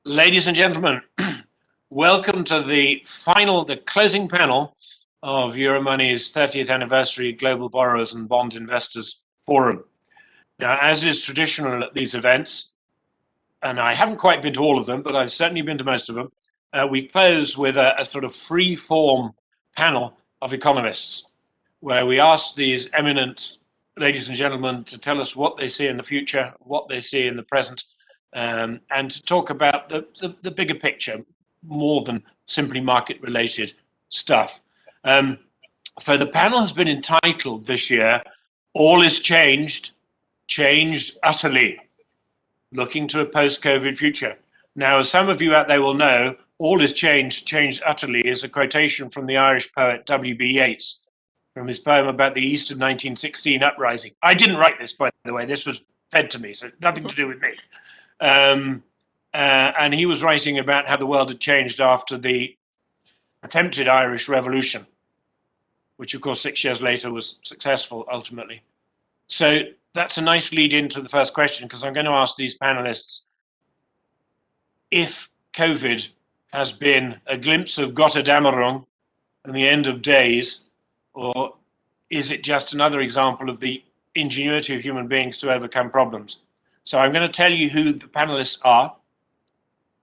Ladies and gentlemen, welcome to the closing panel of Euromoney's 30th anniversary Global Borrowers and Bond Investors Forum. Now, as is traditional at these events, and I haven't quite been to all of them, but I've certainly been to most of them, we close with a sort of free-form panel of economists, where we ask these eminent ladies and gentlemen to tell us what they see in the future, what they see in the present, and to talk about the bigger picture, more than simply market-related stuff. So the panel has been entitled this year, All is Changed, Changed Utterly, Looking to a Post-COVID Future. Now, as some of you out there will know, All is Changed, Changed Utterly is a quotation from the Irish poet W.B. Yeats, from his poem about the Eastern 1916 uprising. I didn't write this, by the way. This was fed to me, so nothing to do with me. And he was writing about how the world had changed after the attempted Irish Revolution, which of course 6 years later was successful ultimately. So that's a nice lead into the first question, because I'm going to ask these panelists if COVID has been a glimpse of Gotterdammerung and the end of days, or is it just another example of the ingenuity of human beings to overcome problems? So I'm going to tell you who the panelists are.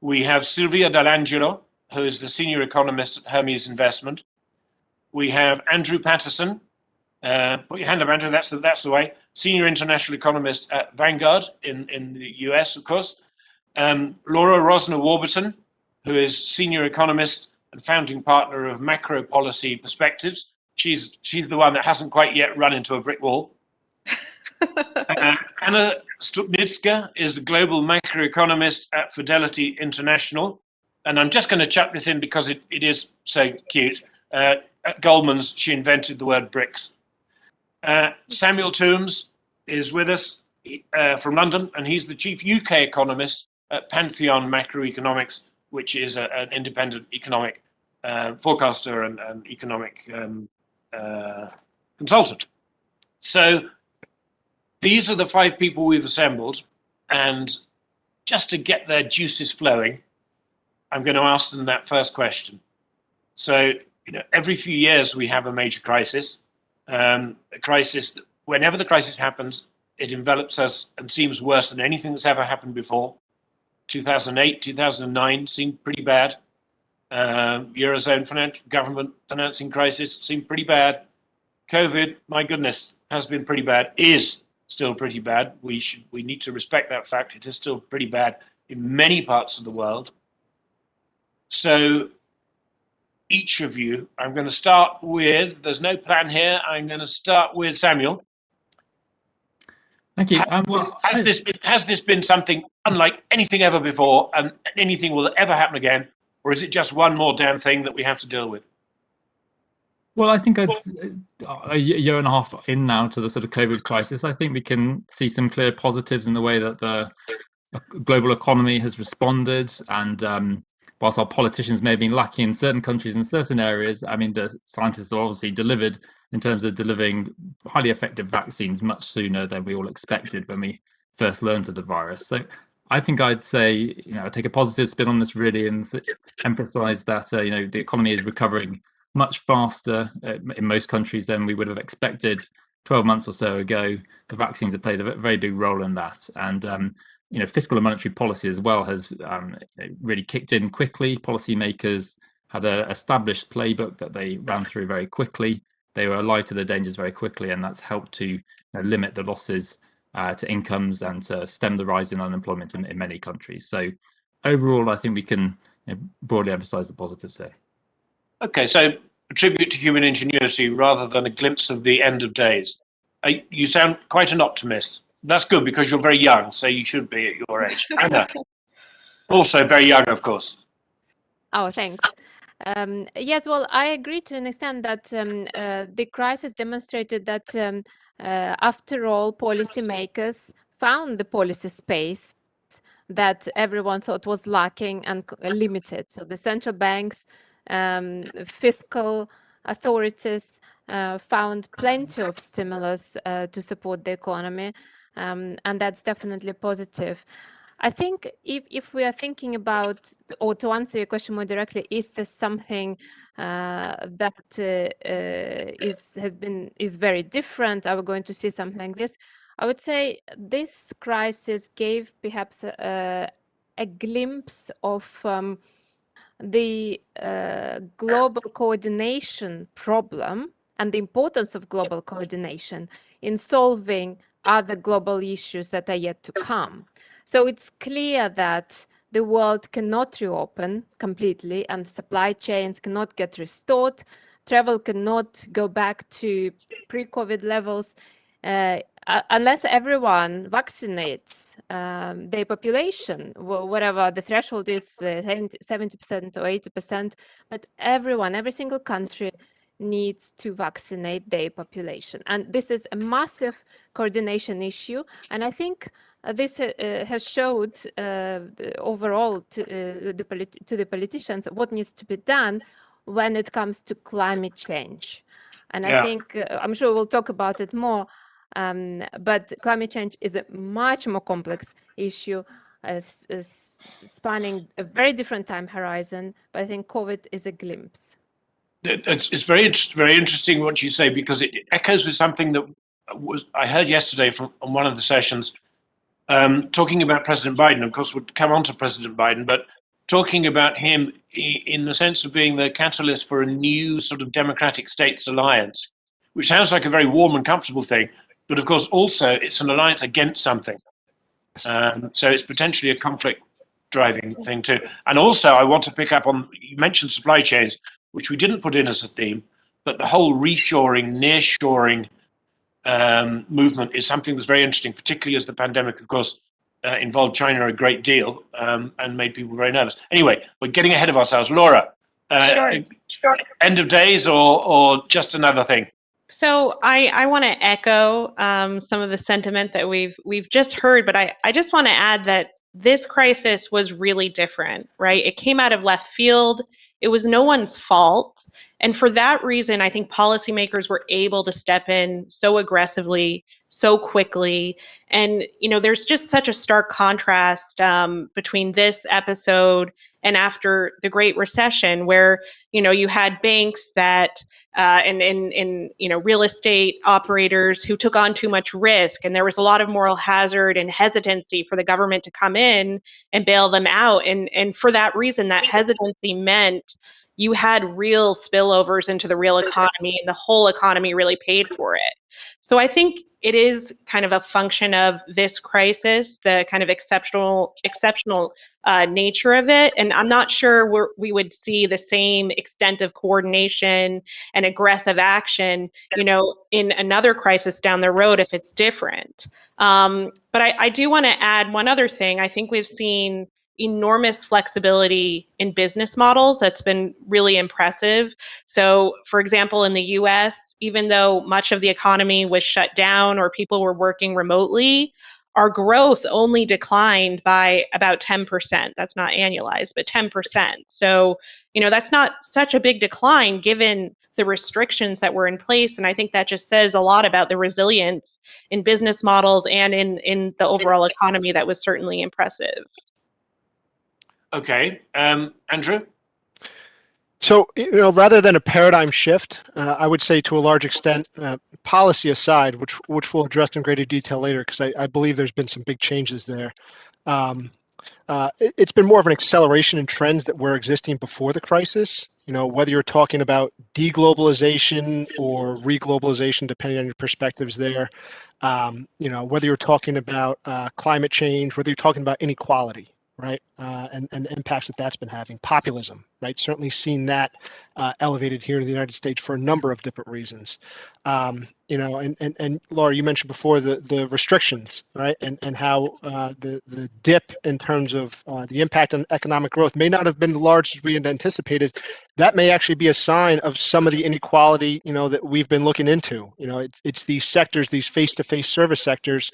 We have Silvia Dall'Angelo, who is the senior economist at Hermes Investment. We have Andrew Patterson. Put your hand up, Andrew, that's the way. Senior international economist at Vanguard in the US, of course. Laura Rosner-Warburton, who is senior economist and founding partner of MacroPolicy Perspectives. She's the one that hasn't quite yet run into a brick wall. Anna Stupnytska is the global macroeconomist at Fidelity International. And I'm just going to chuck this in because it is so cute. At Goldman's, she invented the word bricks. Samuel Toombs is with us from London, and he's the chief UK economist at Pantheon Macroeconomics, which is an independent economic forecaster and economic consultant. So these are the 5 people we've assembled, and just to get their juices flowing, I'm going to ask them that first question. So, every few years we have a major crisis. A crisis, whenever the crisis happens, it envelops us and seems worse than anything that's ever happened before. 2008, 2009 seemed pretty bad. Eurozone government financing crisis seemed pretty bad. COVID, my goodness, has been pretty bad, is still pretty bad. We need to respect that fact. It is still pretty bad in many parts of the world. So each of you, I'm going to start with, there's no plan here, I'm going to start with Samuel. Thank you. Has this been something unlike anything ever before, and anything will ever happen again, or is it just one more damn thing that we have to deal with? Well, I think it's a year and a half in now to the sort of COVID crisis. I think we can see some clear positives in the way that the global economy has responded. And whilst our politicians may have been lacking in certain countries in certain areas, I mean, the scientists have obviously delivered in terms of delivering highly effective vaccines much sooner than we all expected when we first learned of the virus. So I think I'd say, take a positive spin on this really and emphasize that, the economy is recovering much faster in most countries than we would have expected 12 months or so ago. The vaccines have played a very big role in that. And, fiscal and monetary policy as well has really kicked in quickly. Policymakers had an established playbook that they ran through very quickly. They were alive to the dangers very quickly, and that's helped to limit the losses to incomes and to stem the rise in unemployment in many countries. So overall, I think we can broadly emphasize the positives there. Okay, so a tribute to human ingenuity rather than a glimpse of the end of days. You sound quite an optimist. That's good because you're very young, so you should be at your age. Anna, also very young, of course. Oh, thanks. Yes, well, I agree to an extent that the crisis demonstrated that after all, policymakers found the policy space that everyone thought was lacking and limited. So the central banks, fiscal authorities found plenty of stimulus to support the economy, and that's definitely positive. I think if we are thinking about, or to answer your question more directly, is there something that is very different? Are we going to see something like this? I would say this crisis gave perhaps a glimpse of the global coordination problem and the importance of global coordination in solving other global issues that are yet to come. So it's clear that the world cannot reopen completely and supply chains cannot get restored. Travel cannot go back to pre-COVID levels unless everyone vaccinates their population, whatever the threshold is, 70% or 80%, but every single country needs to vaccinate their population. And this is a massive coordination issue. And I think this has showed overall to the politicians what needs to be done when it comes to climate change. And I think, I'm sure we'll talk about it more, but climate change is a much more complex issue, spanning a very different time horizon, but I think COVID is a glimpse. It's very interesting what you say, because it echoes with something that I heard yesterday on one of the sessions, talking about President Biden. Of course, we'll come on to President Biden, but talking about him in the sense of being the catalyst for a new sort of democratic states alliance, which sounds like a very warm and comfortable thing, but of course also it's an alliance against something. So it's potentially a conflict driving thing too. And also I want to pick up on, you mentioned supply chains, which we didn't put in as a theme, but the whole reshoring, nearshoring movement is something that's very interesting, particularly as the pandemic, of course, involved China a great deal and made people very nervous. Anyway, we're getting ahead of ourselves. Laura, Sure. End of days or just another thing? So I want to echo some of the sentiment that we've just heard, but I just want to add that this crisis was really different, right? It came out of left field. It was no one's fault. And for that reason, I think policymakers were able to step in so aggressively, so quickly. And, there's just such a stark contrast between this episode and after the Great Recession, where, you had banks that and real estate operators who took on too much risk. And there was a lot of moral hazard and hesitancy for the government to come in and bail them out. And for that reason, that hesitancy meant you had real spillovers into the real economy, and the whole economy really paid for it. So I think it is kind of a function of this crisis, the kind of exceptional nature of it. And I'm not sure we would see the same extent of coordination and aggressive action, in another crisis down the road if it's different. But I do want to add one other thing. I think we've seen enormous flexibility in business models that's been really impressive. So, for example, in the US, even though much of the economy was shut down or people were working remotely, our growth only declined by about 10%. That's not annualized, but 10%. So, that's not such a big decline given the restrictions that were in place. And I think that just says a lot about the resilience in business models and in the overall economy. That was certainly impressive. Okay, Andrew? So, rather than a paradigm shift, I would say to a large extent, policy aside, which we'll address in greater detail later, because I believe there's been some big changes there. It's been more of an acceleration in trends that were existing before the crisis. Whether you're talking about deglobalization or reglobalization, depending on your perspectives there. Whether you're talking about climate change, whether you're talking about inequality. Right, and the impacts that's been having. Populism, right? Certainly seen that elevated here in the United States for a number of different reasons. And Laura, you mentioned before the restrictions, right? And how the dip in terms of the impact on economic growth may not have been as large as we had anticipated. That may actually be a sign of some of the inequality, that we've been looking into. It's these sectors, these face-to-face service sectors.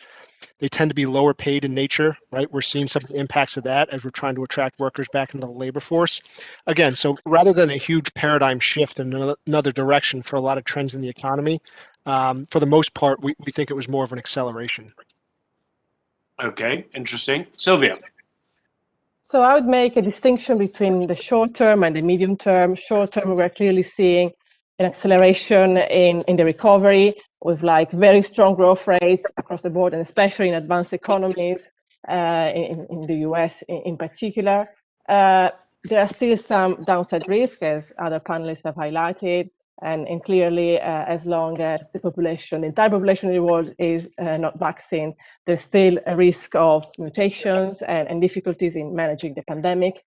They tend to be lower paid in nature, right? We're seeing some of the impacts of that as we're trying to attract workers back into the labor force. Again, so rather than a huge paradigm shift in another direction for a lot of trends in the economy, for the most part, we think it was more of an acceleration. Okay, interesting. Silvia? So I would make a distinction between the short term and the medium term. Short term, we're clearly seeing an acceleration in the recovery with like very strong growth rates across the board, and especially in advanced economies, in the US in particular. There are still some downside risk, as other panelists have highlighted, and clearly, as long as the entire population in the world is not vaccinated, there's still a risk of mutations and difficulties in managing the pandemic.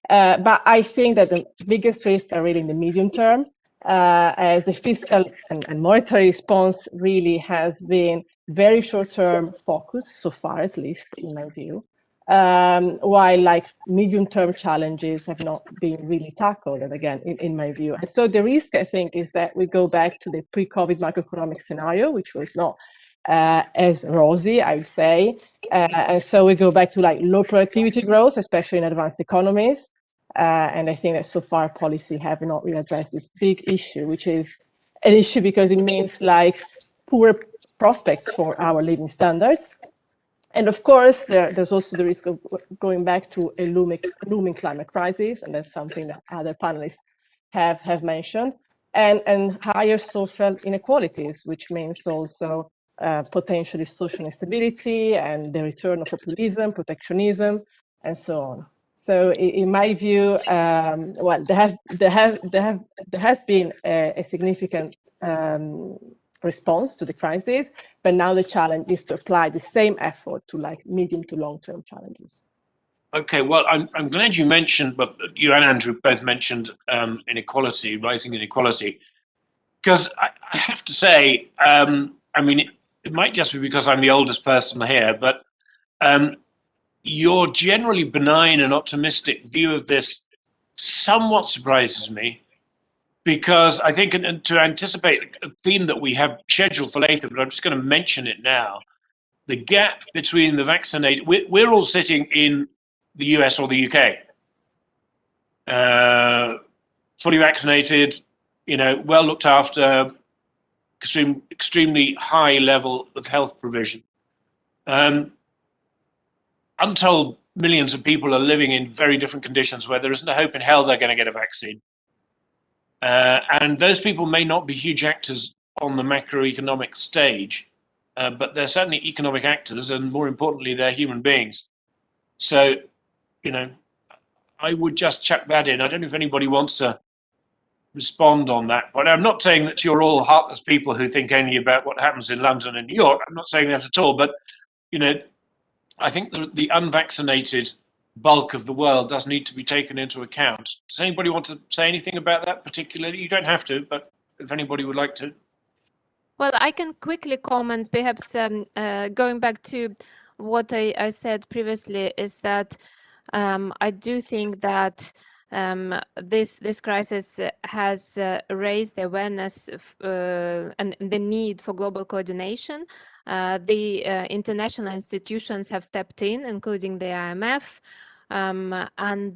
But I think that the biggest risks are really in the medium term, as the fiscal and monetary response really has been very short-term focused, so far at least, in my view. While like medium-term challenges have not been really tackled, and again, in my view. And so the risk, I think, is that we go back to the pre-COVID macroeconomic scenario, which was not as rosy, I would say. And so we go back to like low productivity growth, especially in advanced economies. And I think that so far policy have not really addressed this big issue, which is an issue because it means like poor prospects for our living standards. And of course, there's also the risk of going back to a looming climate crisis, and that's something that other panelists have mentioned, and higher social inequalities, which means also potentially social instability and the return of populism, protectionism, and so on. So, in my view, well, there has been a significant response to the crisis, but now the challenge is to apply the same effort to like medium to long-term challenges. Okay, well, I'm glad you mentioned, but you and Andrew both mentioned inequality, rising inequality, because I have to say, I mean, it might just be because I'm the oldest person here, but your generally benign and optimistic view of this somewhat surprises me. Because I think, and to anticipate a theme that we have scheduled for later, but I'm just going to mention it now, the gap between the vaccinated, we're all sitting in the US or the UK, fully vaccinated, well looked after, extremely high level of health provision. Untold millions of people are living in very different conditions where there isn't a hope in hell they're going to get a vaccine. And those people may not be huge actors on the macroeconomic stage, but they're certainly economic actors, and more importantly, they're human beings. So, I would just chuck that in. I don't know if anybody wants to respond on that, but I'm not saying that you're all heartless people who think only about what happens in London and New York. I'm not saying that at all, but, I think the unvaccinated bulk of the world does need to be taken into account. Does anybody want to say anything about that particularly? You don't have to, but if anybody would like to. Well, I can quickly comment, perhaps going back to what I said previously, is that I do think that this crisis has raised the awareness and the need for global coordination. The international institutions have stepped in, including the IMF, and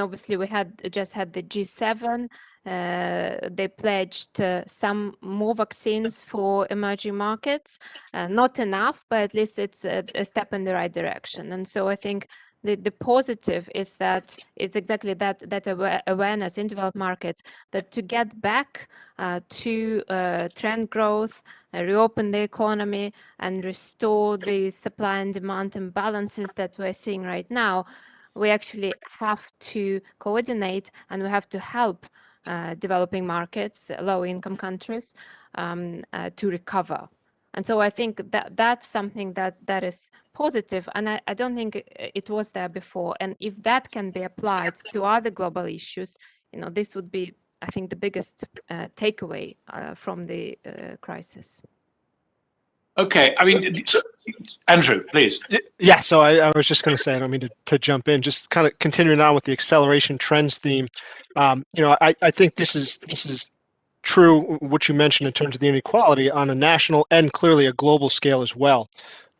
obviously we just had the G7. They pledged some more vaccines for emerging markets. Not enough, but at least it's a step in the right direction. And so I think the positive is that it's exactly that awareness in developed markets, that to get back to trend growth, reopen the economy, and restore the supply and demand imbalances that we're seeing right now, we actually have to coordinate, and we have to help developing markets, low-income countries, to recover. And so I think that's something that is positive, and I don't think it was there before. And if that can be applied to other global issues, this would be, I think, the biggest takeaway from the crisis. Okay, I mean, Andrew, please. Yeah, so I was just going to say, I don't mean to jump in, just kind of continuing on with the acceleration trends theme. I think this is true, what you mentioned in terms of the inequality on a national and clearly a global scale as well,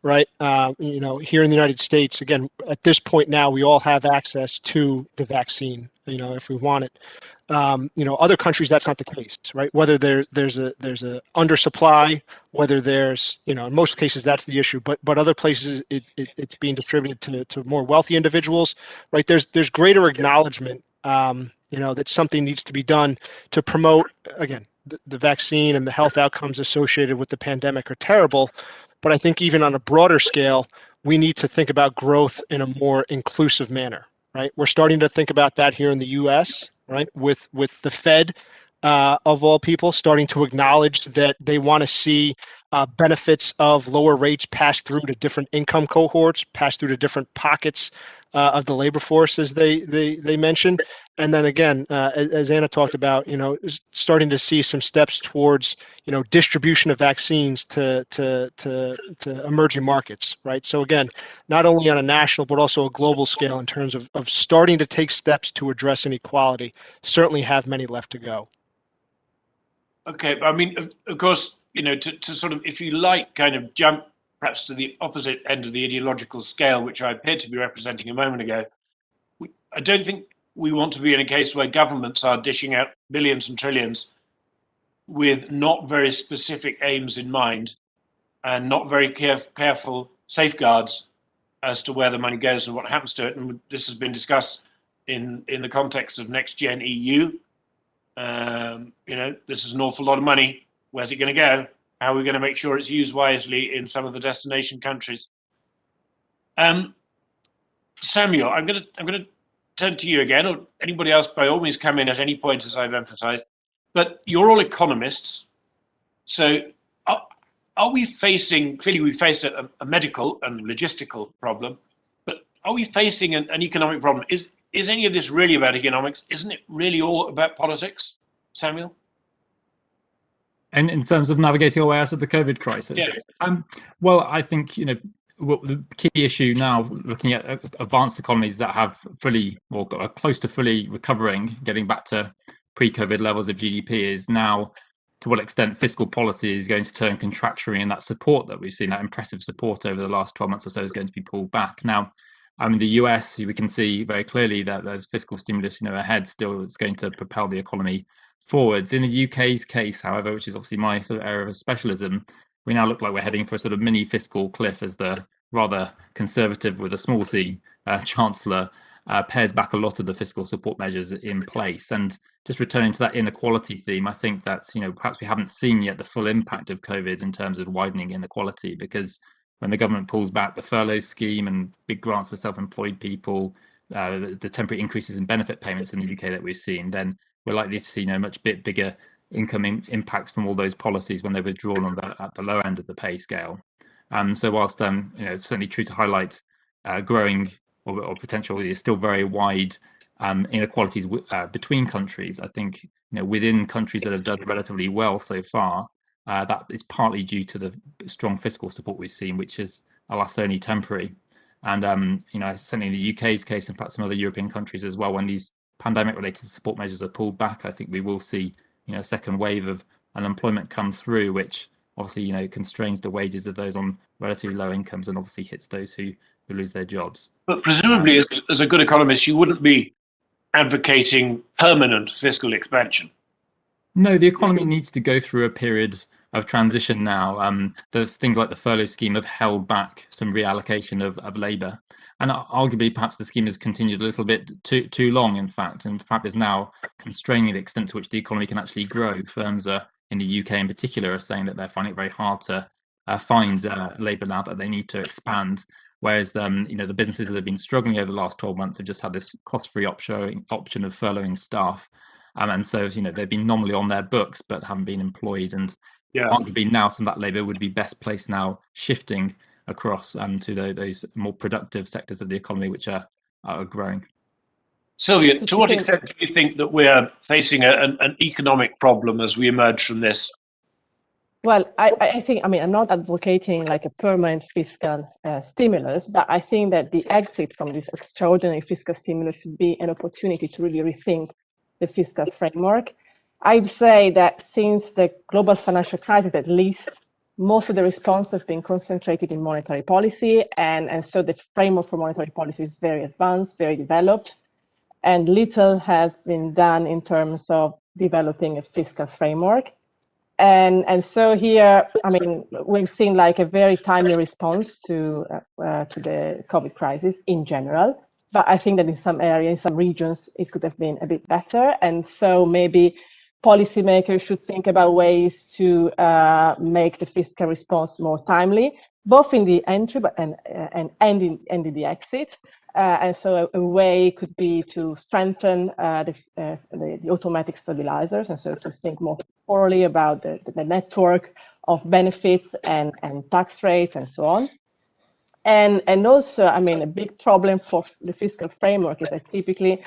right? Here in the United States, again, at this point now, we all have access to the vaccine, if we want it. Other countries, that's not the case, right? Whether there's a undersupply, whether there's, in most cases, that's the issue. But other places, it's being distributed to more wealthy individuals, right? There's greater acknowledgement, that something needs to be done to promote, again, the vaccine and the health outcomes associated with the pandemic are terrible. But I think even on a broader scale, we need to think about growth in a more inclusive manner, right? We're starting to think about that here in the U.S., right? With the Fed, of all people, starting to acknowledge that they want to see benefits of lower rates pass through to different income cohorts, pass through to different pockets of the labor force, as they mentioned. And then again, as Anna talked about, starting to see some steps towards, distribution of vaccines to emerging markets, right? So again, not only on a national, but also a global scale in terms of starting to take steps to address inequality. Certainly have many left to go. Okay, I mean, of course, to sort of, if you like, kind of jump perhaps to the opposite end of the ideological scale, which I appeared to be representing a moment ago, I don't think we want to be in a case where governments are dishing out billions and trillions with not very specific aims in mind and not very careful safeguards as to where the money goes and what happens to it. And this has been discussed in the context of Next Gen EU. This is an awful lot of money. Where's it going to go? How are we going to make sure it's used wisely in some of the destination countries? Samuel, I'm going to turn to you again, or anybody else, by all means, come in at any point, as I've emphasized. But you're all economists, so are we facing? Clearly, we faced a medical and logistical problem, but are we facing an economic problem? Is any of this really about economics? Isn't it really all about politics, Samuel? And in terms of navigating our way out of the COVID crisis? Yeah. Well, I think, the key issue now, looking at advanced economies that have fully or are close to fully recovering, getting back to pre-COVID levels of GDP, is now to what extent fiscal policy is going to turn contractionary, and that support that we've seen, that impressive support over the last 12 months or so, is going to be pulled back. Now, in the US, we can see very clearly that there's fiscal stimulus, ahead still, that's going to propel the economy forwards. In the UK's case, however, which is obviously my sort of area of specialism, we now look like we're heading for a sort of mini fiscal cliff as the rather conservative, with a small c, chancellor pares back a lot of the fiscal support measures in place. And just returning to that inequality theme, I think that's, perhaps we haven't seen yet the full impact of COVID in terms of widening inequality, because when the government pulls back the furlough scheme and big grants to self-employed people, the temporary increases in benefit payments in the UK that we've seen, then we're likely to see much bigger income impacts from all those policies when they're withdrawn at the lower end of the pay scale. So whilst it's certainly true to highlight growing or potentially still very wide inequalities between countries, I think within countries that have done relatively well so far, that is partly due to the strong fiscal support we've seen, which is, alas, only temporary. And certainly in the UK's case, and perhaps some other European countries as well, when these pandemic-related support measures are pulled back, I think we will see a second wave of unemployment come through, which obviously constrains the wages of those on relatively low incomes and obviously hits those who lose their jobs. But presumably, as a good economist, you wouldn't be advocating permanent fiscal expansion. No, the economy needs to go through a period of transition now. The things like the furlough scheme have held back some reallocation of labour, and arguably perhaps the scheme has continued a little bit too long, in fact, and perhaps is now constraining the extent to which the economy can actually grow. Firms in the UK in particular are saying that they're finding it very hard to find labour now, that they need to expand, whereas the businesses that have been struggling over the last 12 months have just had this cost-free option of furloughing staff, and so they've been nominally on their books but haven't been employed, and arguably now some of that labour would be best placed now shifting across to those more productive sectors of the economy which are growing. Silvia, to what extent do you think that we're facing an economic problem as we emerge from this? Well, I think, I'm not advocating like a permanent fiscal stimulus, but I think that the exit from this extraordinary fiscal stimulus should be an opportunity to really rethink the fiscal framework. I'd say that since the global financial crisis, at least most of the response has been concentrated in monetary policy, and so the framework for monetary policy is very advanced, very developed, and little has been done in terms of developing a fiscal framework. And so here, I mean, we've seen like a very timely response to the COVID crisis in general, but I think that in some areas, in some regions, it could have been a bit better. And so maybe policymakers should think about ways to make the fiscal response more timely, both in the entry and in the exit. And so a way could be to strengthen the automatic stabilizers, and so to think more thoroughly about the network of benefits and tax rates and so on. And also, I mean, a big problem for the fiscal framework is that typically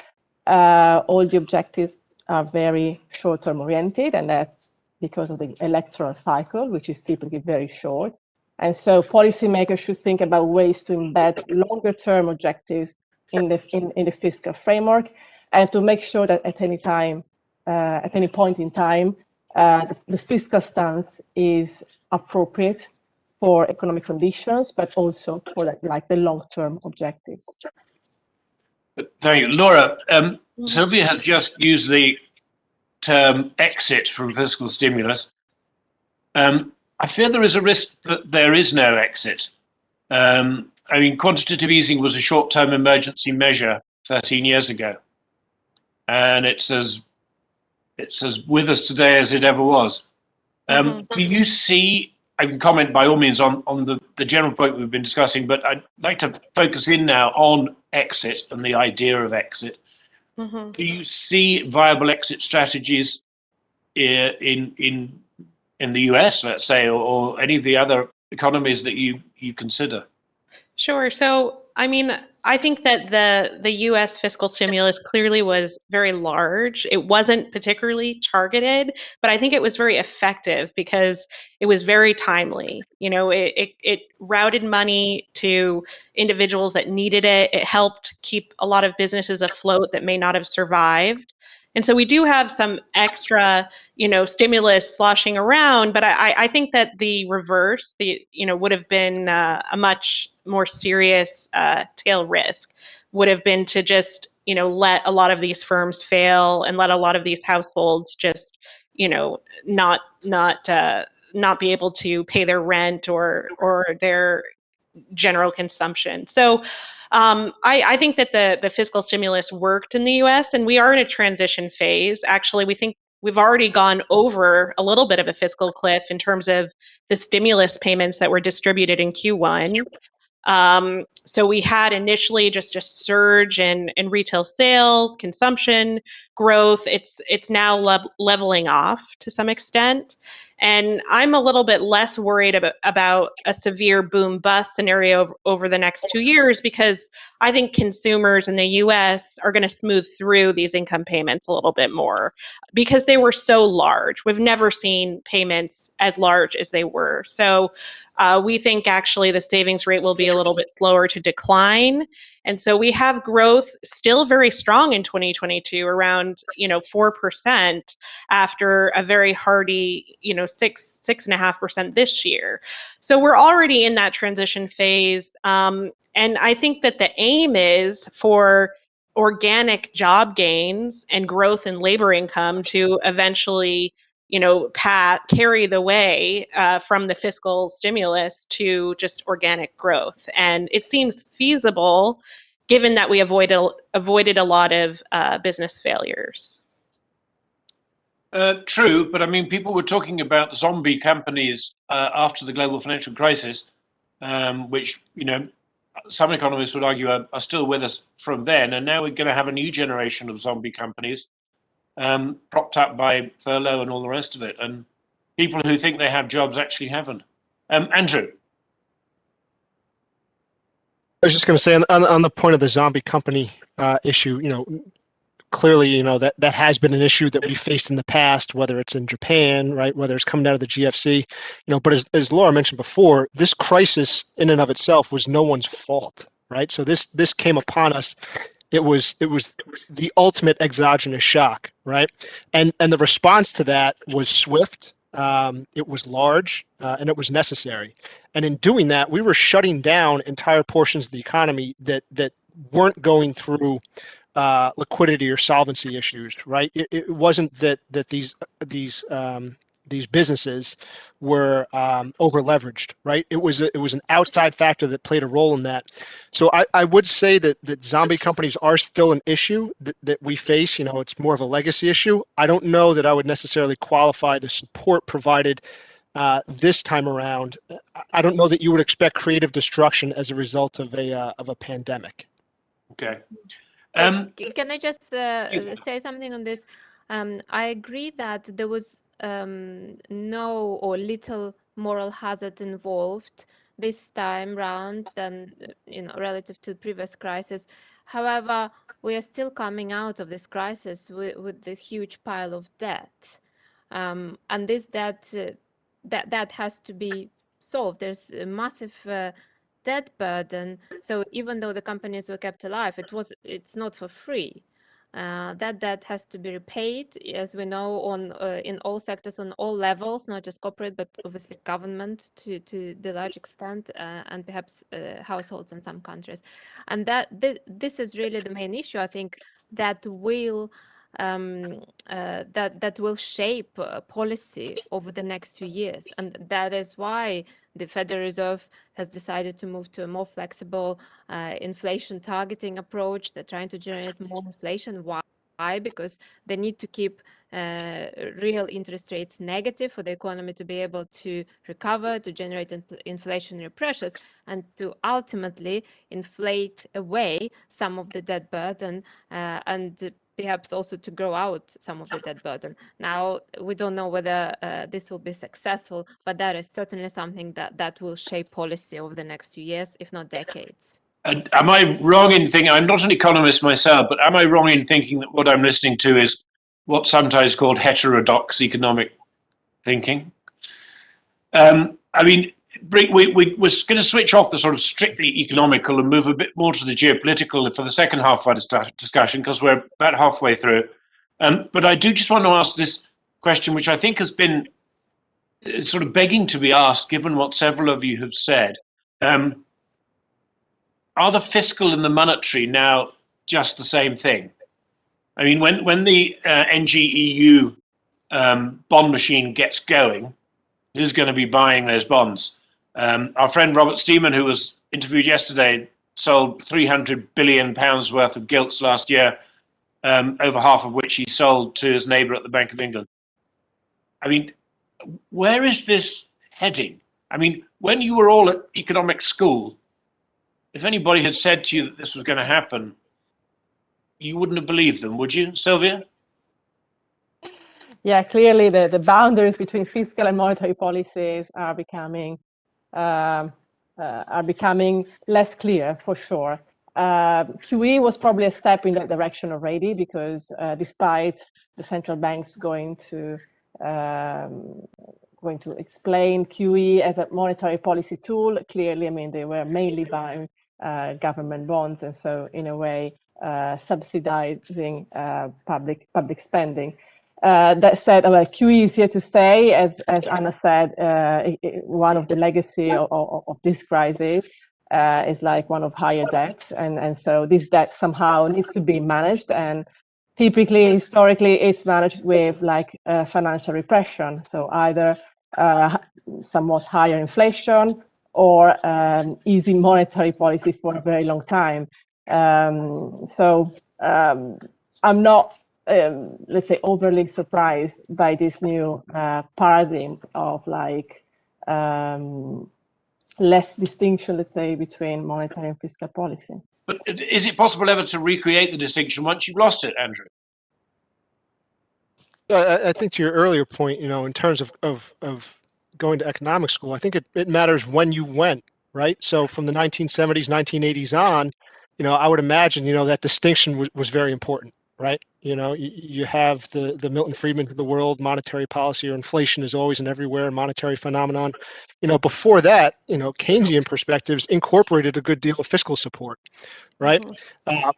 all the objectives are very short-term oriented, and that's because of the electoral cycle, which is typically very short. And so policymakers should think about ways to embed longer-term objectives in the fiscal framework, and to make sure that at any time, at any point in time, the fiscal stance is appropriate for economic conditions, but also for the long-term objectives. Thank you, Laura. Silvia has just used the term exit from fiscal stimulus. I fear there is a risk that there is no exit. I mean, quantitative easing was a short-term emergency measure 13 years ago, and it's as with us today as it ever was. Do you see? I can comment by all means on the general point we've been discussing, but I'd like to focus in now on exit and the idea of exit. Do you see viable exit strategies in the US, let's say, or any of the other economies that you consider? Sure. So, I mean, I think that the U.S. fiscal stimulus clearly was very large. It wasn't particularly targeted, but I think it was very effective because it was very timely. You know, it routed money to individuals that needed it. It helped keep a lot of businesses afloat that may not have survived. And so we do have some extra, stimulus sloshing around, but I think that the reverse, would have been a much more serious tail risk, would have been to just, let a lot of these firms fail and let a lot of these households just, not be able to pay their rent or their general consumption. So I think that the fiscal stimulus worked in the US, and we are in a transition phase. Actually, we think we've already gone over a little bit of a fiscal cliff in terms of the stimulus payments that were distributed in Q1. So we had initially just a surge in retail sales, consumption growth. It's now leveling off to some extent. And I'm a little bit less worried about a severe boom bust scenario over the next 2 years, because I think consumers in the US are going to smooth through these income payments a little bit more because they were so large. We've never seen payments as large as they were. So we think actually the savings rate will be a little bit slower to decline. And so we have growth still very strong in 2022, around 4% after a very hearty 6.5% this year. So we're already in that transition phase. And I think that the aim is for organic job gains and growth in labor income to eventually carry the way from the fiscal stimulus to just organic growth. And it seems feasible given that we avoided a lot of business failures. True, but I mean, people were talking about zombie companies after the global financial crisis, which, some economists would argue are still with us from then. And now we're going to have a new generation of zombie companies propped up by furlough and all the rest of it. And people who think they have jobs actually haven't. Andrew. I was just going to say on the point of the zombie company issue, clearly, that has been an issue that we faced in the past, whether it's in Japan, right, whether it's coming out of the GFC, but as Laura mentioned before, this crisis in and of itself was no one's fault, right? So this came upon us. It was the ultimate exogenous shock, right? And the response to that was swift. it was large, and it was necessary. And in doing that, we were shutting down entire portions of the economy that weren't going through liquidity or solvency issues, right? It wasn't that these businesses were over leveraged, right? It was an outside factor that played a role in that. So I would say that zombie companies are still an issue that we face. It's more of a legacy issue. I don't know that I would necessarily qualify the support provided this time around. I don't know that you would expect creative destruction as a result of a pandemic. Okay. Can I just say something on this? I agree that there was no or little moral hazard involved this time round than relative to the previous crisis. However, we are still coming out of this crisis with the huge pile of debt, and this debt that has to be solved. There's a massive debt burden. So even though the companies were kept alive, it's not for free. That debt has to be repaid, as we know, in all sectors, on all levels, not just corporate, but obviously government to the large extent, and perhaps households in some countries. And this is really the main issue, I think, that will shape policy over the next few years. And that is why the Federal Reserve has decided to move to a more flexible inflation targeting approach. They're trying to generate more inflation. Why? Because they need to keep real interest rates negative for the economy to be able to recover, to generate inflationary pressures, and to ultimately inflate away some of the debt burden and perhaps also to grow out some of the debt burden. Now, we don't know whether this will be successful, but that is certainly something that will shape policy over the next few years, if not decades. And am I wrong in thinking, I'm not an economist myself, but am I wrong in thinking that what I'm listening to is what's sometimes called heterodox economic thinking? I mean, we're going to switch off the sort of strictly economical and move a bit more to the geopolitical for the second half of our discussion, because we're about halfway through. But I do just want to ask this question, which I think has been sort of begging to be asked, given what several of you have said. Are the fiscal and the monetary now just the same thing? I mean, when the NGEU bond machine gets going, who's going to be buying those bonds? Our friend Robert Steeman, who was interviewed yesterday, sold £300 billion worth of gilts last year, over half of which he sold to his neighbour at the Bank of England. I mean, where is this heading? I mean, when you were all at economics school, if anybody had said to you that this was going to happen, you wouldn't have believed them, would you, Silvia? Yeah, clearly the boundaries between fiscal and monetary policies are becoming less clear, for sure. QE was probably a step in that direction already, because despite the central banks going to explain QE as a monetary policy tool, clearly, I mean, they were mainly buying government bonds, and so in a way subsidizing public spending. That said, QE is here to stay, as Anna said. One of the legacy of this crisis is like one of higher debt, and so this debt somehow needs to be managed, and typically, historically, it's managed with like financial repression, so either somewhat higher inflation or easy monetary policy for a very long time. I'm not, let's say, overly surprised by this new paradigm of like less distinction, let's say, between monetary and fiscal policy. But is it possible ever to recreate the distinction once you've lost it, Andrew? I think to your earlier point, in terms of going to economics school, I think it matters when you went, right? So from the 1970s, 1980s on, I would imagine, that distinction was very important, right? You know, you have the Milton Friedmans of the world, monetary policy or inflation is always and everywhere, monetary phenomenon. You know, before that, you know, Keynesian perspectives incorporated a good deal of fiscal support, right?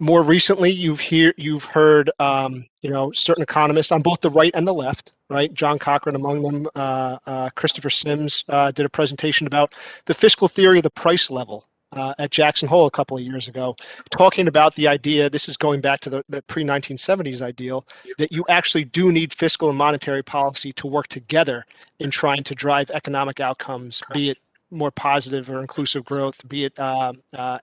More recently, you've heard, you know, certain economists on both the right and the left, right? John Cochrane among them, Christopher Sims did a presentation about the fiscal theory of the price level. At Jackson Hole a couple of years ago, talking about the idea, this is going back to the pre-1970s ideal, that you actually do need fiscal and monetary policy to work together in trying to drive economic outcomes, be it more positive or inclusive growth, be it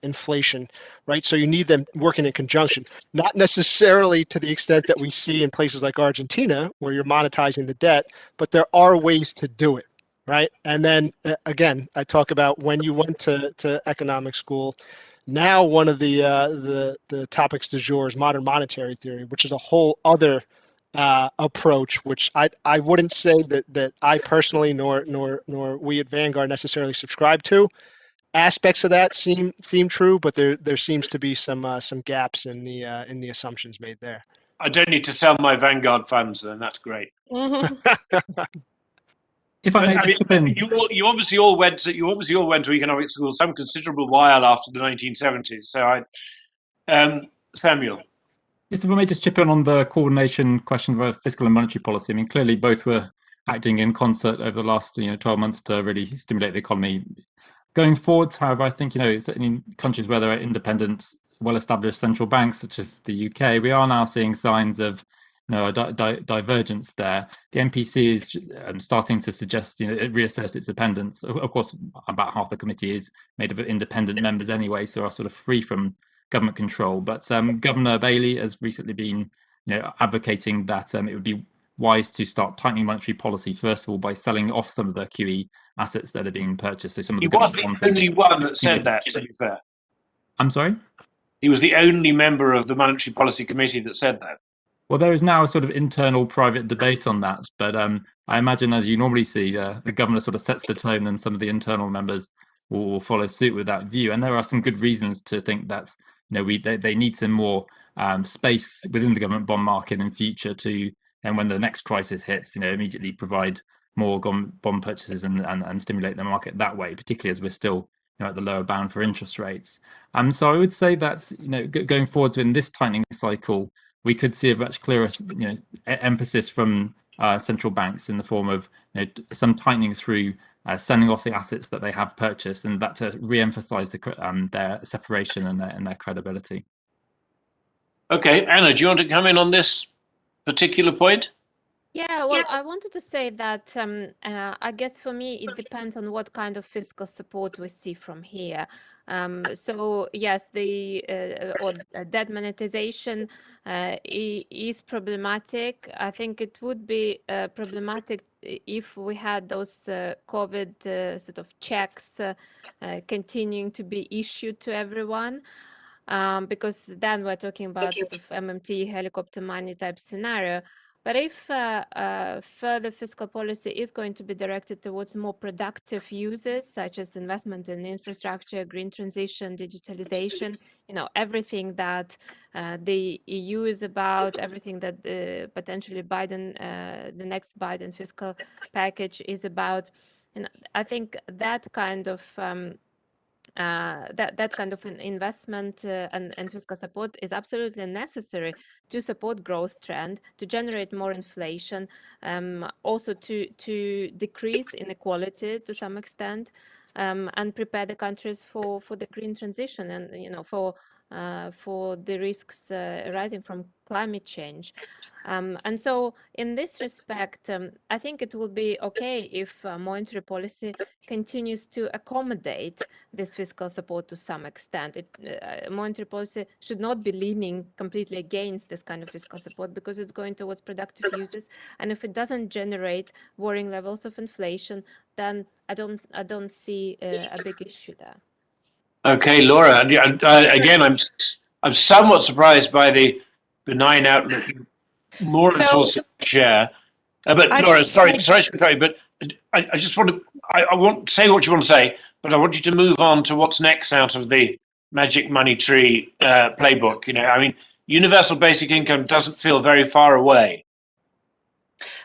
inflation, right? So you need them working in conjunction, not necessarily to the extent that we see in places like Argentina, where you're monetizing the debt, but there are ways to do it. Right. And then again, I talk about when you went to economic school. Now, one of the topics du jour is modern monetary theory, which is a whole other approach, which I wouldn't say that I personally nor we at Vanguard necessarily subscribe to. Aspects of that seem true, but there seems to be some gaps in the assumptions made there. I don't need to sell my Vanguard funds, then. That's great. If I may just chip in, you obviously all went to economic school some considerable while after the 1970s. So Samuel. Yes, if I may just chip in on the coordination question of fiscal and monetary policy. I mean, clearly both were acting in concert over the last 12 months to really stimulate the economy. Going forwards, however, I think in countries where there are independent, well-established central banks, such as the UK, we are now seeing signs of divergence there. The MPC is starting to suggest it reassert its independence. Of course, about half the committee is made up of independent members anyway, so are sort of free from government control. But Governor Bailey has recently been advocating that it would be wise to start tightening monetary policy, first of all, by selling off some of the QE assets that are being purchased. So some of the He was the only one that said that, to be fair. I'm sorry? He was the only member of the Monetary Policy Committee that said that. Well, there is now a sort of internal private debate on that, but I imagine, as you normally see, the governor sort of sets the tone and some of the internal members will follow suit with that view. And there are some good reasons to think that they need some more space within the government bond market in future to, and when the next crisis hits, immediately provide more bond purchases and stimulate the market that way, particularly as we're still at the lower bound for interest rates. So I would say that going forward in this tightening cycle, we could see a much clearer emphasis from central banks in the form of some tightening through selling off the assets that they have purchased, and that to re-emphasize their separation and their credibility. Okay, Anna, do you want to come in on this particular point? Yeah, well, I wanted to say that I guess for me, it depends on what kind of fiscal support we see from here. So yes, the debt monetization is problematic. I think it would be problematic if we had those COVID sort of checks continuing to be issued to everyone. Because then we're talking about sort of MMT, helicopter money type scenario. But if further fiscal policy is going to be directed towards more productive uses, such as investment in infrastructure, green transition, digitalization, everything that the EU is about, everything that potentially the next Biden fiscal package is about, and I think that kind of that kind of an investment and fiscal support is absolutely necessary to support growth trend, to generate more inflation, also to decrease inequality to some extent, and prepare the countries for the green transition and for the risks arising from climate change. And so in this respect, I think it will be okay if monetary policy continues to accommodate this fiscal support to some extent. Monetary policy should not be leaning completely against this kind of fiscal support because it's going towards productive uses. And if it doesn't generate worrying levels of inflation, then I don't see a big issue there. Okay, Laura. Again, I'm somewhat surprised by the benign outlook more towards the share. But Laura, sorry to be sorry, but I just want to. I won't say what you want to say, but I want you to move on to what's next out of the magic money tree playbook. I mean, universal basic income doesn't feel very far away.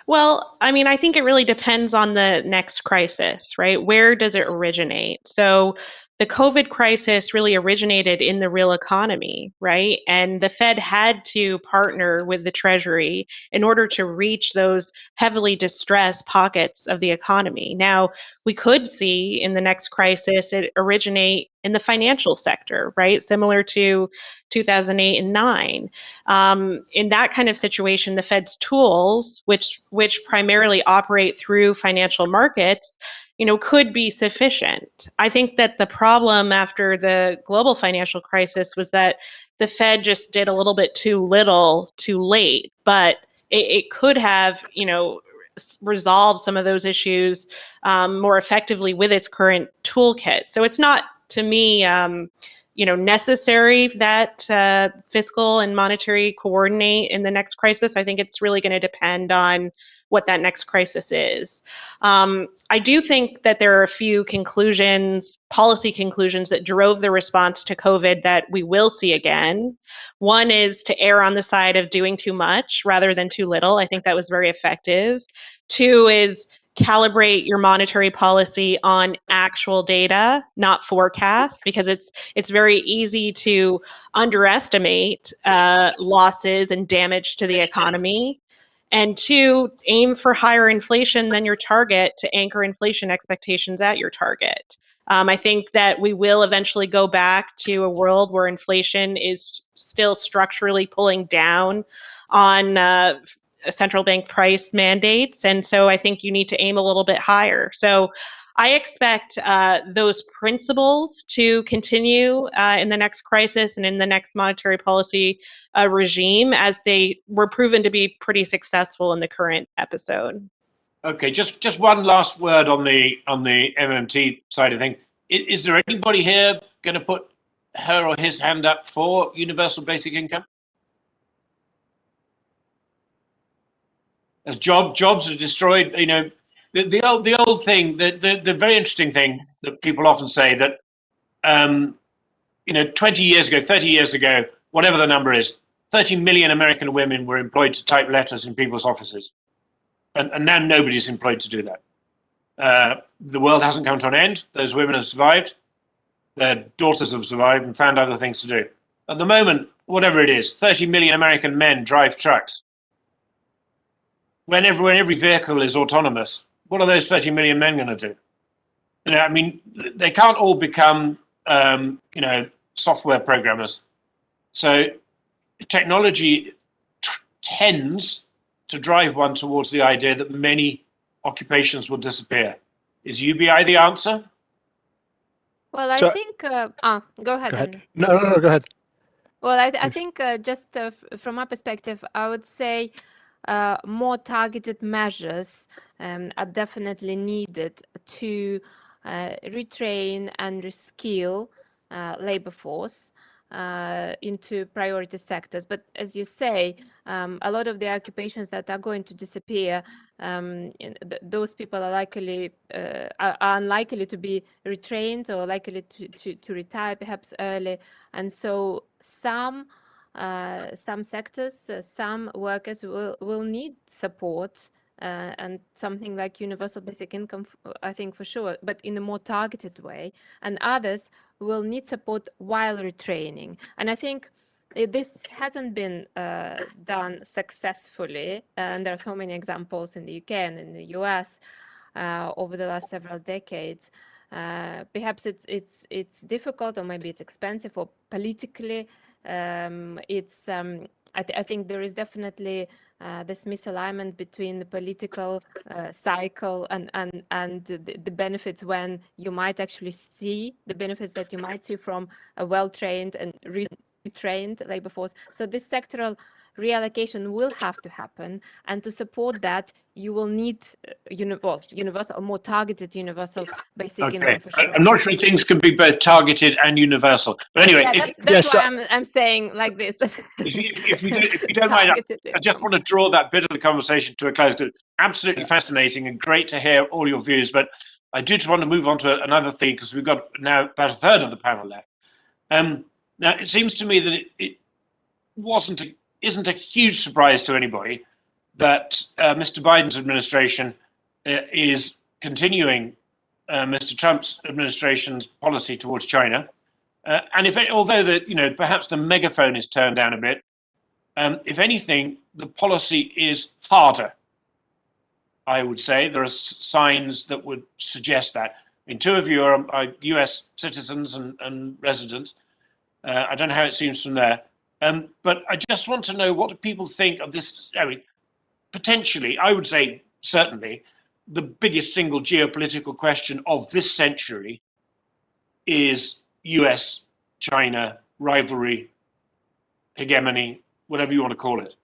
Well, I mean, I think it really depends on the next crisis, right? Where does it originate? So the COVID crisis really originated in the real economy, right? And the Fed had to partner with the Treasury in order to reach those heavily distressed pockets of the economy. Now, we could see in the next crisis it originate in the financial sector, right? Similar to 2008 and 9. In that kind of situation, the Fed's tools, which primarily operate through financial markets, could be sufficient. I think that the problem after the global financial crisis was that the Fed just did a little bit too little, too late, but it could have, resolved some of those issues more effectively with its current toolkit. So it's not, to me, necessary that fiscal and monetary coordinate in the next crisis. I think it's really going to depend on what that next crisis is. I do think that there are a few policy conclusions that drove the response to COVID that we will see again. One is to err on the side of doing too much rather than too little. I think that was very effective. Two is calibrate your monetary policy on actual data, not forecasts, because it's very easy to underestimate losses and damage to the economy. And two, aim for higher inflation than your target to anchor inflation expectations at your target. I think that we will eventually go back to a world where inflation is still structurally pulling down on central bank price mandates. And so I think you need to aim a little bit higher. So I expect those principles to continue in the next crisis and in the next monetary policy regime, as they were proven to be pretty successful in the current episode. Okay, just one last word on the MMT side of things. Is there anybody here going to put her or his hand up for universal basic income? As jobs are destroyed, the old thing, the very interesting thing that people often say that, 20 years ago, 30 years ago, whatever the number is, 30 million American women were employed to type letters in people's offices. And now nobody's employed to do that. The world hasn't come to an end. Those women have survived. Their daughters have survived and found other things to do. At the moment, whatever it is, 30 million American men drive trucks. When every vehicle is autonomous, what are those 30 million men going to do? They can't all become, software programmers. So technology tends to drive one towards the idea that many occupations will disappear. Is UBI the answer? Well, I think, go ahead. Go ahead. No, go ahead. Well, I think just from my perspective, I would say more targeted measures are definitely needed to retrain and reskill labor force into priority sectors. But as you say, a lot of the occupations that are going to disappear, those people are unlikely to be retrained or likely to retire perhaps early. And so some sectors, some workers will need support, and something like universal basic income, I think for sure, but in a more targeted way. And others will need support while retraining. And I think this hasn't been done successfully. And there are so many examples in the UK and in the US over the last several decades. Perhaps it's difficult, or maybe it's expensive, or politically I think there is definitely this misalignment between the political cycle and the benefits, when you might actually see the benefits that you might see from a well-trained and retrained labor force. So this sectoral reallocation will have to happen, and to support that you will need universal, more targeted universal basic income for sure. I'm not sure things can be both targeted and universal, but anyway, that's why I'm saying like this. if you don't mind, I just want to draw that bit of the conversation to a close. Absolutely fascinating and great to hear all your views, but I do just want to move on to another thing, because we've got now about a third of the panel left. Now it seems to me that isn't a huge surprise to anybody that Mr. Biden's administration is continuing Mr. Trump's administration's policy towards China, and although perhaps the megaphone is turned down a bit, if anything, the policy is harder. I would say there are signs that would suggest that. I mean, two of you are U.S. citizens and residents. I don't know how it seems from there, but I just want to know, what do people think of this? I mean, potentially, I would say certainly, the biggest single geopolitical question of this century is US-China rivalry, hegemony, whatever you want to call it.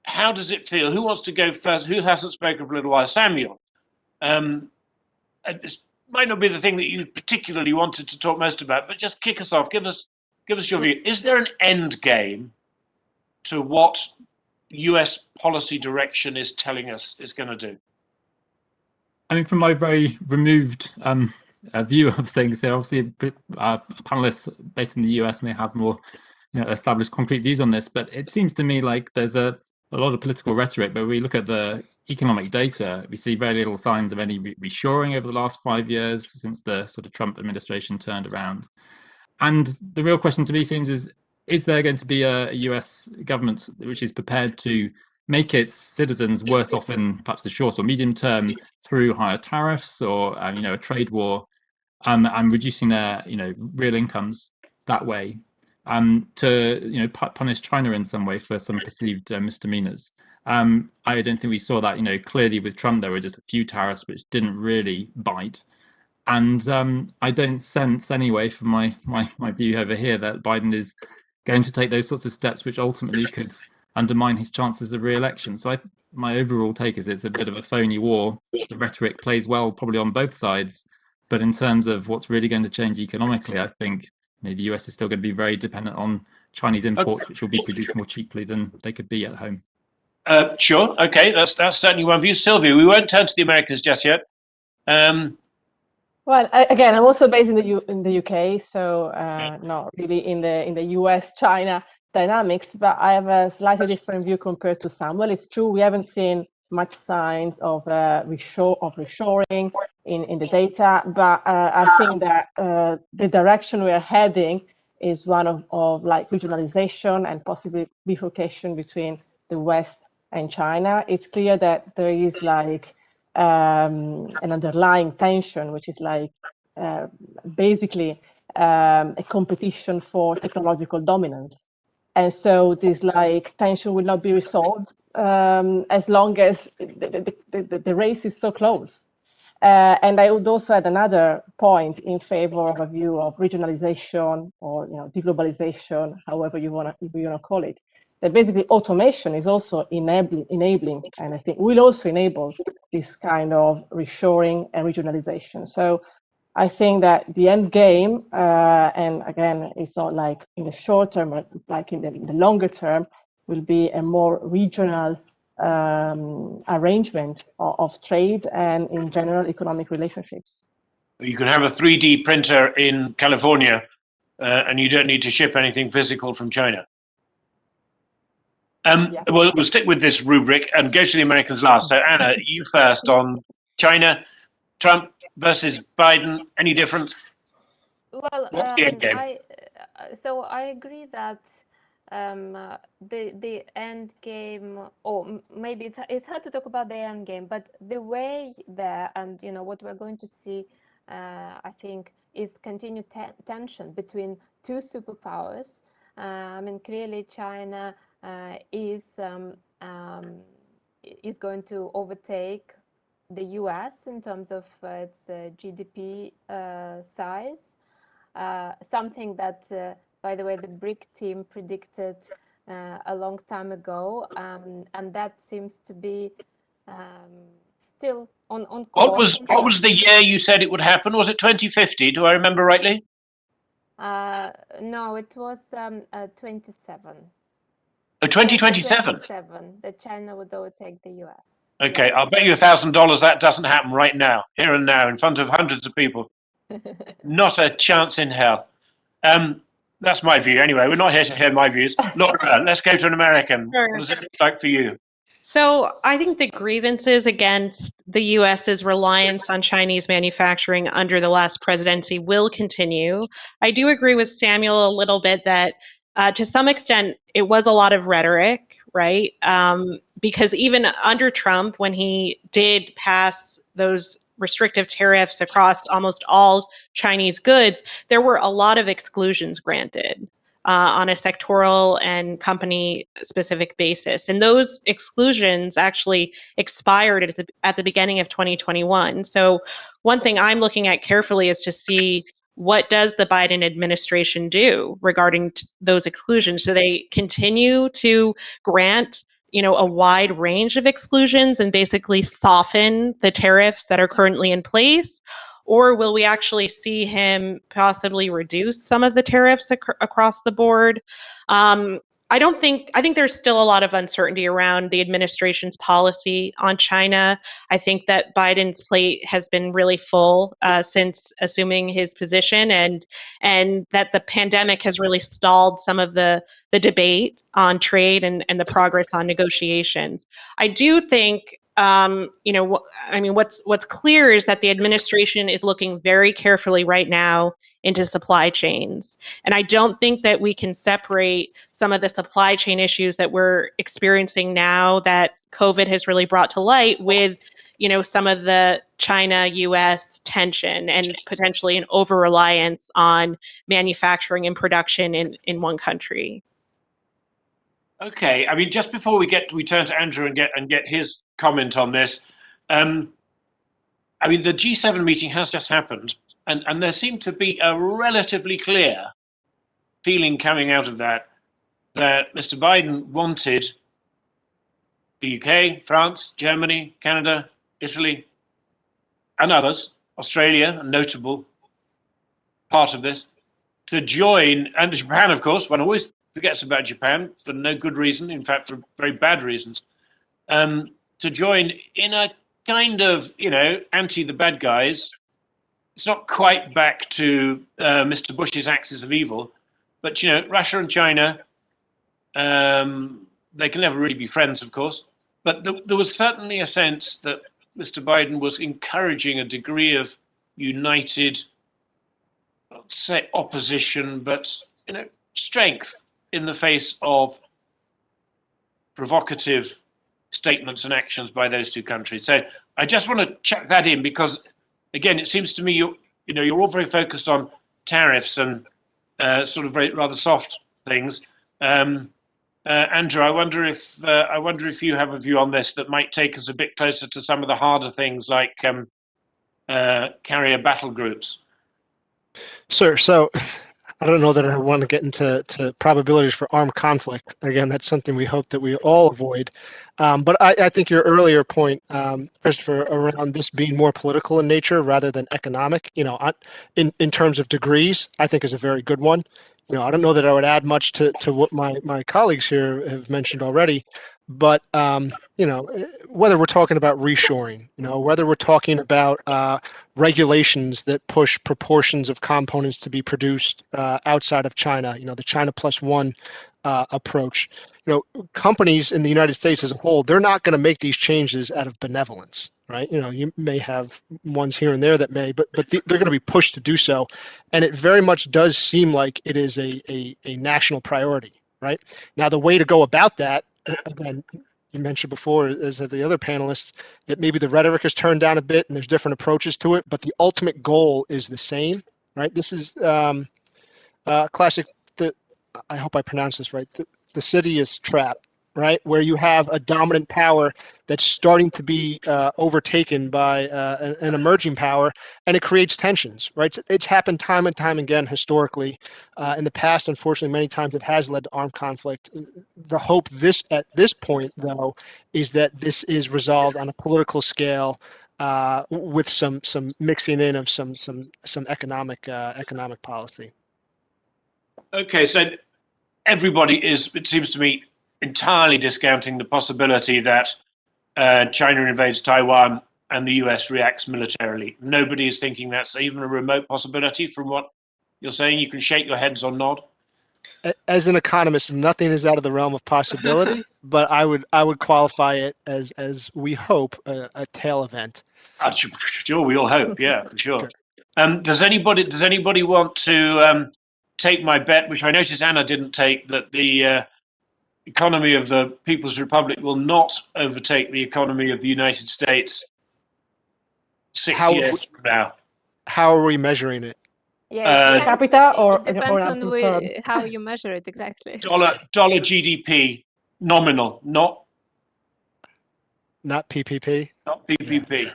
How does it feel? Who wants to go first? Who hasn't spoken for a little while? Samuel. This might not be the thing that you particularly wanted to talk most about, but just kick us off. Give us your view. Is there an end game to what US policy direction is telling us is going to do? I mean, from my very removed view of things, so obviously panelists based in the US may have more established concrete views on this, but it seems to me like there's a lot of political rhetoric, but we look at the economic data, we see very little signs of any reshoring over the last 5 years since the sort of Trump administration turned around. And the real question to me seems is there going to be a US government which is prepared to make its citizens worse off in perhaps the short or medium term through higher tariffs or a trade war, and reducing their real incomes that way, to punish China in some way for some perceived misdemeanors. I don't think we saw that clearly with Trump. There were just a few tariffs which didn't really bite. And I don't sense anyway, from my view over here, that Biden is going to take those sorts of steps which ultimately could undermine his chances of re-election. So my overall take is it's a bit of a phony war. The rhetoric plays well probably on both sides, but in terms of what's really going to change economically, I think the US is still going to be very dependent on Chinese imports, which will be produced more cheaply than they could be at home. Sure. Okay, that's certainly one view. Sylvia, we won't turn to the Americans just yet. Well, again, I'm also based in the UK, so not really in the US-China dynamics, but I have a slightly different view compared to Samuel. It's true we haven't seen much signs of reshoring in the data, but I think that the direction we are heading is one of like regionalization and possibly bifurcation between the West and China. It's clear that there is like an underlying tension, which is like basically a competition for technological dominance. And so this like tension will not be resolved as long as the race is so close. And I would also add another point in favor of a view of regionalization or deglobalization, however you want to call it. That basically automation is also enabling, and I think will also enable this kind of reshoring and regionalization. So I think that the end game, and again, it's not like in the short term, but like in the longer term, will be a more regional arrangement of trade and in general economic relationships. You can have a 3D printer in California and you don't need to ship anything physical from China. Yeah. Well, we'll stick with this rubric and go to the Americans last. So Anna, you first on China, Trump versus Biden. Any difference? Well, What's the end game? I agree that the end game, or maybe it's hard to talk about the end game, but the way there, and what we're going to see, I think, is continued tension between two superpowers. I mean, clearly China is going to overtake the US in terms of its GDP size, something that, by the way, the BRIC team predicted a long time ago, and that seems to be still on course. What was the year you said it would happen? Was it 2050? Do I remember rightly? No, it was 27. Oh, 2027? 27, that China would overtake the US. Okay, I'll bet you $1,000 that doesn't happen right now, here and now, in front of hundreds of people. Not a chance in hell. That's my view. Anyway, we're not here to hear my views. Laura, let's go to an American. Sure. What does it look like for you? So I think the grievances against the US's reliance on Chinese manufacturing under the last presidency will continue. I do agree with Samuel a little bit that to some extent it was a lot of rhetoric, right? Because even under Trump, when he did pass those restrictive tariffs across almost all Chinese goods, there were a lot of exclusions granted. On a sectoral and company specific basis. And those exclusions actually expired at the beginning of 2021. So one thing I'm looking at carefully is to see what does the Biden administration do regarding those exclusions. Do they continue to grant a wide range of exclusions and basically soften the tariffs that are currently in place? Or will we actually see him possibly reduce some of the tariffs across the board? I think there's still a lot of uncertainty around the administration's policy on China. I think that Biden's plate has been really full since assuming his position, and that the pandemic has really stalled some of the debate on trade and the progress on negotiations. I do think what's clear is that the administration is looking very carefully right now into supply chains. And I don't think that we can separate some of the supply chain issues that we're experiencing now that COVID has really brought to light with, some of the China-US tension and potentially an over-reliance on manufacturing and production in one country. Okay, I mean, just before we turn to Andrew and get his comment on this. I mean, the G7 meeting has just happened, and there seemed to be a relatively clear feeling coming out of that Mr. Biden wanted the UK, France, Germany, Canada, Italy, and others, Australia, a notable part of this, to join, and Japan, of course. One always forgets about Japan for no good reason, in fact, for very bad reasons, to join in a kind of, anti the bad guys. It's not quite back to Mr. Bush's axis of evil, but, Russia and China, they can never really be friends, of course. But there was certainly a sense that Mr. Biden was encouraging a degree of united, not to say opposition, but, strength in the face of provocative statements and actions by those two countries. So I just want to check that in because, again, it seems to me you're all very focused on tariffs and sort of rather soft things. Andrew, I wonder if you have a view on this that might take us a bit closer to some of the harder things like carrier battle groups. Sure. So I don't know that I want to get into probabilities for armed conflict. Again, that's something we hope that we all avoid. But I think your earlier point, Christopher, around this being more political in nature rather than economic, in terms of degrees, I think is a very good one. I don't know that I would add much to what my colleagues here have mentioned already. But, whether we're talking about reshoring, whether we're talking about regulations that push proportions of components to be produced outside of China, the China plus one approach, companies in the United States as a whole, they're not going to make these changes out of benevolence, right? You may have ones here and there that may, but they're going to be pushed to do so. And it very much does seem like it is a national priority, right? Now, the way to go about that, again, you mentioned before, as have the other panelists, that maybe the rhetoric is turned down a bit and there's different approaches to it, but the ultimate goal is the same, right? This is classic, I hope I pronounce this right, the Sidious trap, right? Where you have a dominant power that's starting to be overtaken by an emerging power, and it creates tensions, right? It's happened time and time again historically. In the past, unfortunately, many times it has led to armed conflict. The hope at this point, though, is that this is resolved on a political scale with some mixing in of some economic policy. Okay, so everybody is, it seems to me, entirely discounting the possibility that China invades Taiwan and the US reacts militarily. Nobody is thinking that's even a remote possibility from what you're saying. You can shake your heads or nod. as an economist, nothing is out of the realm of possibility, but I would qualify it as we hope a tail event. Sure, we all hope, yeah, for sure. Does anybody want to take my bet, which I noticed Anna didn't take, that the economy of the People's Republic will not overtake the economy of the United States 6 years from now? How are we measuring it? Yeah, Per capita or it depends on absolute terms? how you measure it exactly. Dollar GDP nominal, not PPP. Not PPP. Yeah.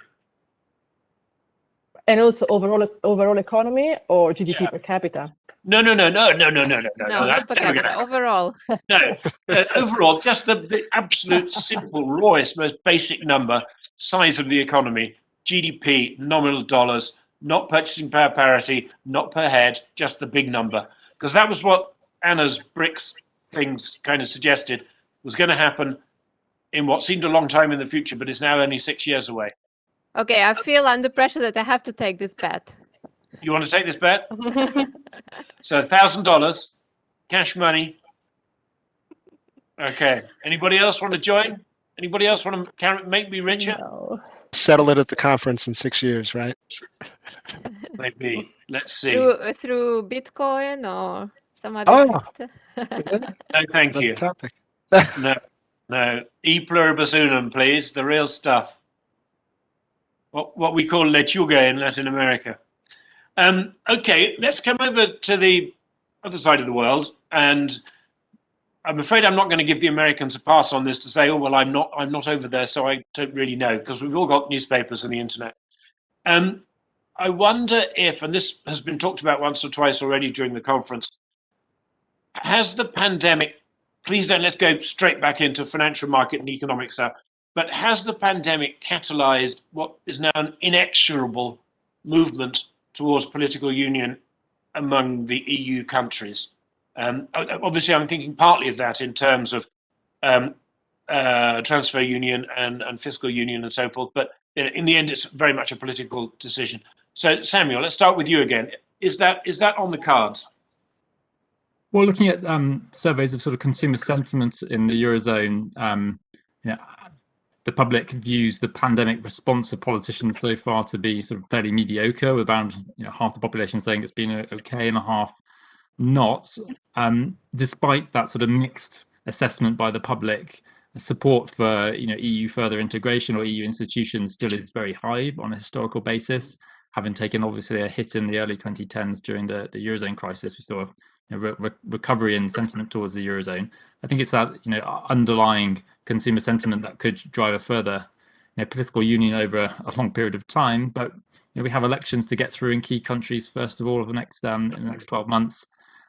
And also overall economy or GDP per capita? No. No, That's not per never gonna capita, happen. overall. No, overall, just the absolute simple, rawest, most basic number, size of the economy, GDP, nominal dollars, not purchasing power parity, not per head, just the big number. Because that was what Anna's BRICS things kind of suggested was going to happen in what seemed a long time in the future, but is now only 6 years away. Okay, I feel under pressure that I have to take this bet. You want to take this bet? So $1,000, cash money. Okay. Anybody else want to join? Anybody else want to make me richer? No. Settle it at the conference in 6 years, right? Maybe. Let's see. Through Bitcoin or some other crypto? No, thank Another you. topic. No. E pluribus unum, please. The real stuff. What we call lechuga in Latin America. Okay, let's come over to the other side of the world, and I'm afraid I'm not going to give the Americans a pass on this to say, oh well, I'm not over there, so I don't really know, because we've all got newspapers and the internet. I wonder if, and this has been talked about once or twice already during the conference, has the pandemic, please don't, let's go straight back into financial market and economics now, but has the pandemic catalyzed what is now an inexorable movement towards political union among the EU countries? Obviously, I'm thinking partly of that in terms of transfer union and fiscal union and so forth, but in the end, it's very much a political decision. So, Samuel, let's start with you again. Is that on the cards? Well, looking at surveys of sort of consumer sentiment in the Eurozone, the public views the pandemic response of politicians so far to be sort of fairly mediocre, with around half the population saying it's been okay and a half not. Despite that sort of mixed assessment by the public, support for EU further integration or EU institutions still is very high on a historical basis, having taken obviously a hit in the early 2010s during the Eurozone crisis. We saw a recovery in sentiment towards the Eurozone. I think it's that underlying consumer sentiment that could drive a further political union over a long period of time. But we have elections to get through in key countries first of all in the next 12 months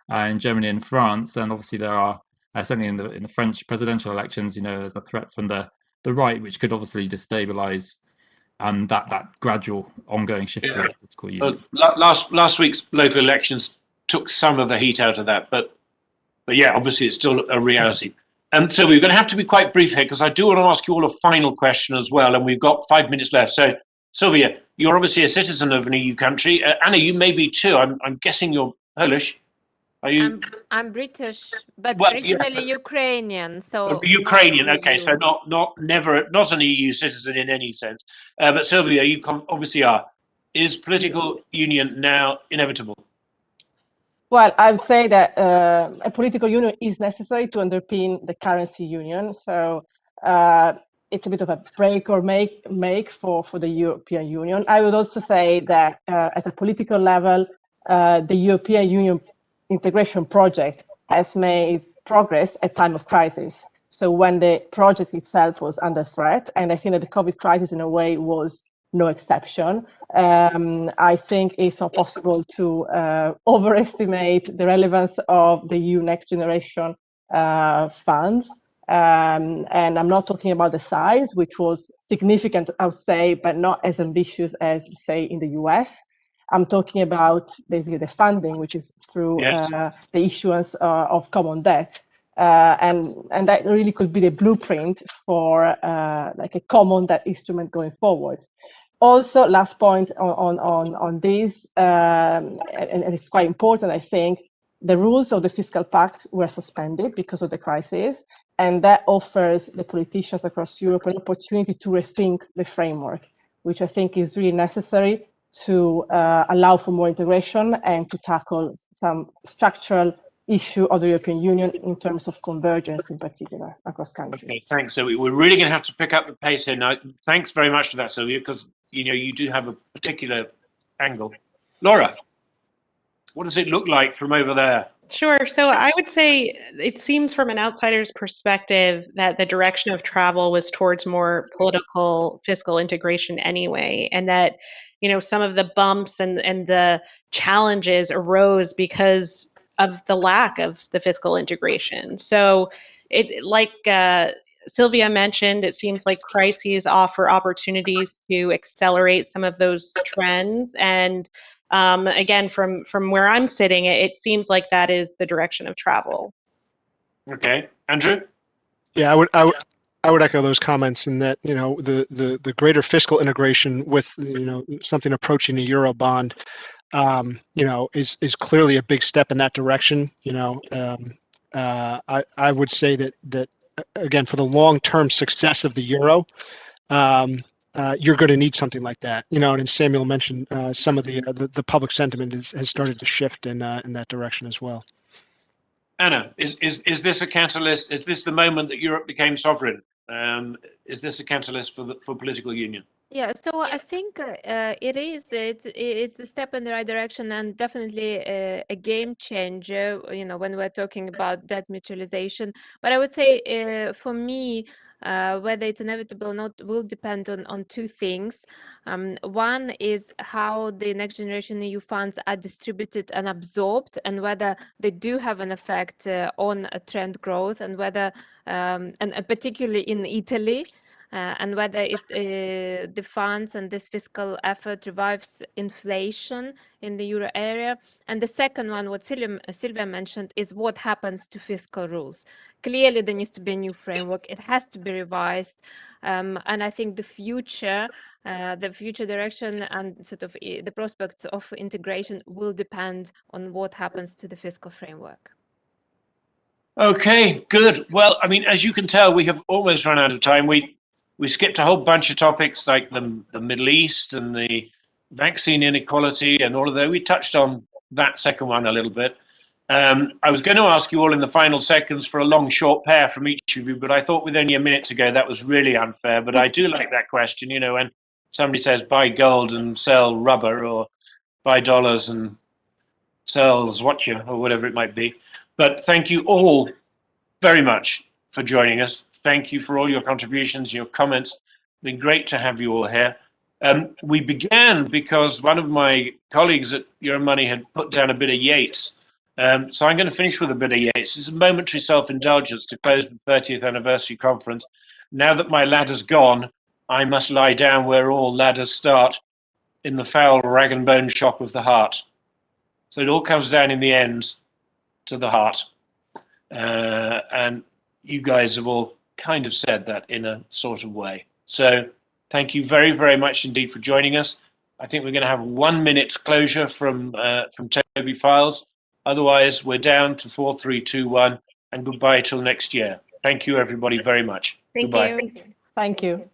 in Germany and France, and obviously there are certainly in the French presidential elections, there's a threat from the right, which could obviously destabilize that gradual ongoing shift towards political union. Last week's local elections took some of the heat out of that, but yeah, obviously it's still a reality. And so we're going to have to be quite brief here, because I do want to ask you all a final question as well, and we've got 5 minutes left. So, Silvia, you're obviously a citizen of an EU country. Anna, you may be too. I'm guessing you're Polish. Are you? I'm British, but Well, originally Ukrainian. So Ukrainian. Okay, so not an EU citizen in any sense. But Silvia, you obviously are. Is political union now inevitable? Well, I would say that a political union is necessary to underpin the currency union. So it's a bit of a break or make for the European Union. I would also say that at a political level, the European Union integration project has made progress at time of crisis. So when the project itself was under threat, and I think that the COVID crisis in a way was no exception. I think it's not possible to overestimate the relevance of the EU Next Generation fund. And I'm not talking about the size, which was significant, I would say, but not as ambitious as, say, in the US. I'm talking about basically the funding, which is through the issuance of common debt. And that really could be the blueprint for like a common debt instrument going forward. Also, last point on this, and it's quite important, I think, the rules of the fiscal pact were suspended because of the crisis, and that offers the politicians across Europe an opportunity to rethink the framework, which I think is really necessary to allow for more integration and to tackle some structural issue of the European Union in terms of convergence in particular across countries. Okay, thanks. So we're really going to have to pick up the pace here now. Thanks very much for that, Silvia, because you do have a particular angle. Laura, what does it look like from over there? Sure. So I would say it seems from an outsider's perspective that the direction of travel was towards more political fiscal integration anyway, and that some of the bumps and the challenges arose because of the lack of the fiscal integration. So like Silvia mentioned, it seems like crises offer opportunities to accelerate some of those trends. And again, from where I'm sitting, it seems like that is the direction of travel. Okay, Andrew? Yeah, I would echo those comments in that the greater fiscal integration with something approaching a euro bond is clearly a big step in that direction. I would say that again, for the long-term success of the euro, you're going to need something like that. And Samuel mentioned some of the public sentiment has started to shift in that direction as well. Anna, is this a catalyst? Is this the moment that Europe became sovereign? Is this a catalyst for political union? Yeah, so I think it is. It's a step in the right direction and definitely a game changer. When we're talking about debt mutualization. But I would say, for me, whether it's inevitable or not will depend on two things. One is how the next generation EU funds are distributed and absorbed, and whether they do have an effect on trend growth, and whether, and particularly in Italy. And whether the funds and this fiscal effort revives inflation in the euro area. And the second one, what Silvia mentioned, is what happens to fiscal rules. Clearly, there needs to be a new framework. It has to be revised. And I think the future direction and sort of the prospects of integration will depend on what happens to the fiscal framework. Okay, good. Well, I mean, as you can tell, we have almost run out of time. We skipped a whole bunch of topics like the Middle East and the vaccine inequality and all of that. We touched on that second one a little bit. I was going to ask you all in the final seconds for a long, short pair from each of you, but I thought with only a minute to go, that was really unfair. But I do like that question, when somebody says buy gold and sell rubber, or buy dollars and sell Zloty, or whatever it might be. But thank you all very much for joining us. Thank you for all your contributions, your comments. It's been great to have you all here. We began because one of my colleagues at Euromoney had put down a bit of Yeats. So I'm going to finish with a bit of Yeats. It's a momentary self-indulgence to close the 30th anniversary conference. Now that my ladder's gone, I must lie down where all ladders start, in the foul rag and bone shop of the heart. So it all comes down in the end to the heart. And you guys have all kind of said that in a sort of way. So thank you very, very much indeed for joining us. I think we're going to have 1 minute's closure from Toby Files. Otherwise, we're down to 4, 3, 2, 1, and goodbye till next year. Thank you, everybody, very much. Thank Goodbye. you. Thank you.